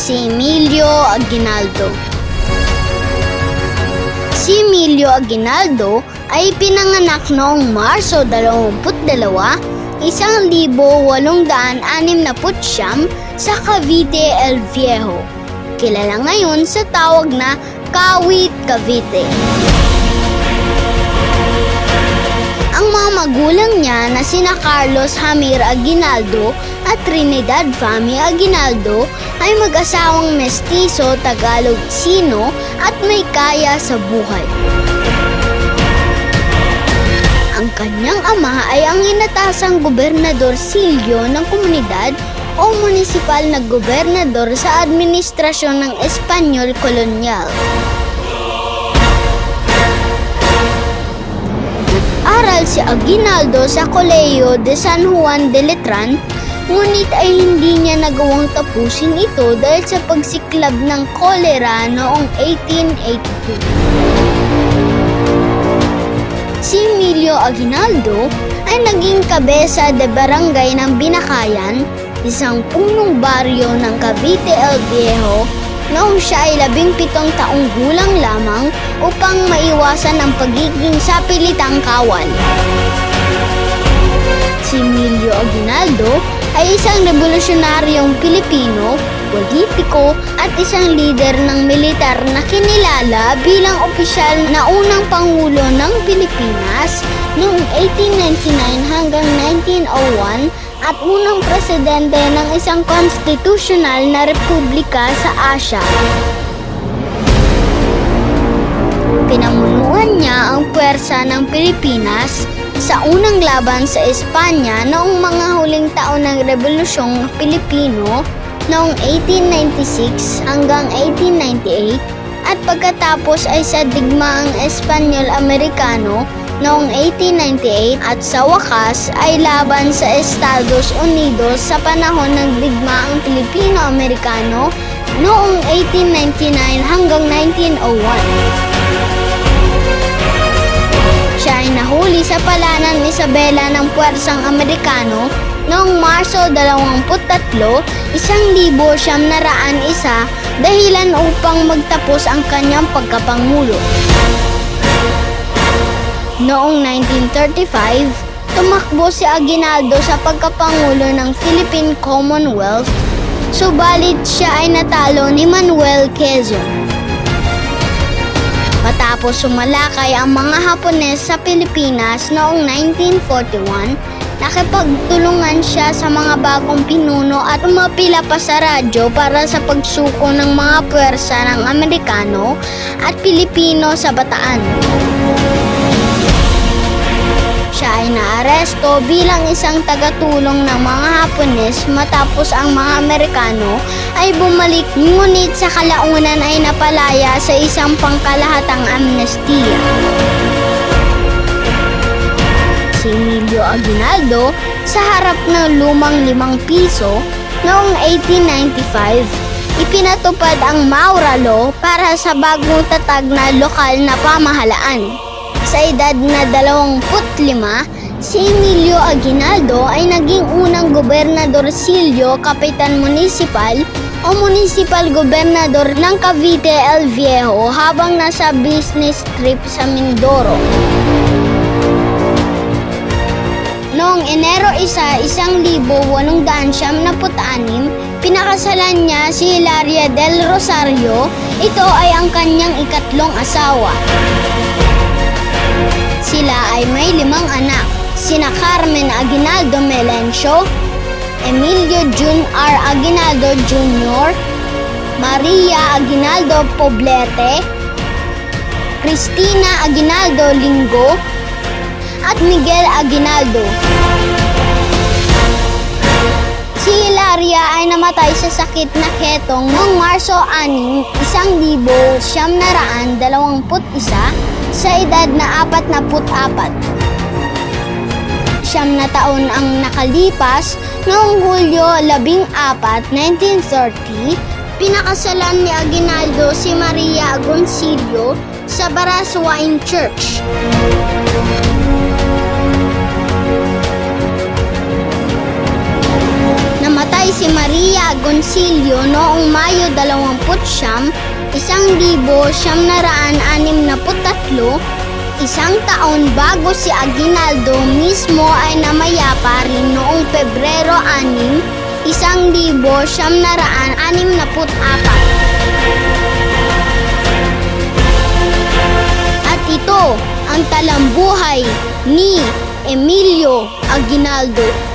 si Emilio Aguinaldo. Si Emilio Aguinaldo ay pinanganak noong Marso 22, 1869 sa Cavite el Viejo, kilala ngayon sa tawag na Kawit, Cavite. Ang mga magulang niya na sina Carlos Hamir Aguinaldo at Trinidad Fami Aguinaldo ay mag-asawang mestizo Tagalog-Sino at may kaya sa buhay. Ang kanyang ama ay ang inatasang gobernador silyo ng komunidad o munisipal na gobernador sa administrasyon ng Espanyol kolonyal. Nag-aral si Aguinaldo sa Colegio de San Juan de Letran, ngunit ay hindi niya nagawang tapusin ito dahil sa pagsiklab ng kolera noong 1882. Si Emilio Aguinaldo ay naging kabesa de barangay ng Binakayan, isang punong baryo ng Cavite el Viejo, noong siya ay 17 taong gulang lamang upang maiwasan ang pagiging sapilitang kawal. Si Emilio Aguinaldo ay isang revolusyonaryong Pilipino, politiko at isang lider ng militar na kinilala bilang opisyal na unang Pangulo ng Pilipinas noong 1899 hanggang 1901 at unang presidente ng isang konstitusyonal na republika sa Asya. Pinamunuan niya ang puwersa ng Pilipinas sa unang laban sa Espanya noong mga huling taon ng Rebolusyong Pilipino noong 1896 hanggang 1898 at pagkatapos ay sa digmaang Espanyol-Amerikano noong 1898 at sa wakas ay laban sa Estados Unidos sa panahon ng digmaang Pilipino-Amerikano noong 1899 hanggang 1901. Siya ay nahuli sa palanan Isabela ng puwersang Amerikano noong Marso 23, 1901 dahilan upang magtapos ang kanyang pagkapangulo. Noong 1935, tumakbo si Aguinaldo sa pagkapangulo ng Philippine Commonwealth, subalit siya ay natalo ni Manuel Quezon. Matapos sumalakay ang mga Hapones sa Pilipinas noong 1941, nakipagtulungan siya sa mga bagong pinuno at umapila pa sa radyo para sa pagsuko ng mga puwersa ng Amerikano at Pilipino sa Bataan. Siya ay naaresto bilang isang tagatulong ng mga Hapones matapos ang mga Amerikano ay bumalik, ngunit sa kalaunan ay napalaya sa isang pangkalahatang amnestiya. Si Emilio Aguinaldo sa harap ng lumang 5 piso noong 1895, ipinatupad ang Maura Law para sa bagong tatag na lokal na pamahalaan. Sa edad na 25, si Emilio Aguinaldo ay naging unang gobernador silyo kapitan munisipal o municipal gobernador ng Cavite el Viejo habang nasa business trip sa Mindoro. Noong Enero 1, 1896, pinakasalan niya si Hilaria del Rosario. Ito ay ang kanyang ikatlong asawa. Sila ay may 5 anak, sina Carmen Aguinaldo Melencio, Emilio Jun R. Aguinaldo Jr., Maria Aguinaldo Poblete, Cristina Aguinaldo Lingo, at Miguel Aguinaldo. Si Hilaria ay namatay sa sakit na ketong noong Marso 6, 1921 sa edad na 44. 9 na taon ang nakalipas, noong Hulyo 14, 1930, pinakasalan ni Aguinaldo si Maria Agoncillo sa Baraswain Church. Namatay si Maria Agoncillo noong Mayo 29, 1963, isang taon bago si Aguinaldo mismo ay namayapa rin noong Pebrero 6, 1964. At ito ang talambuhay ni Emilio Aguinaldo.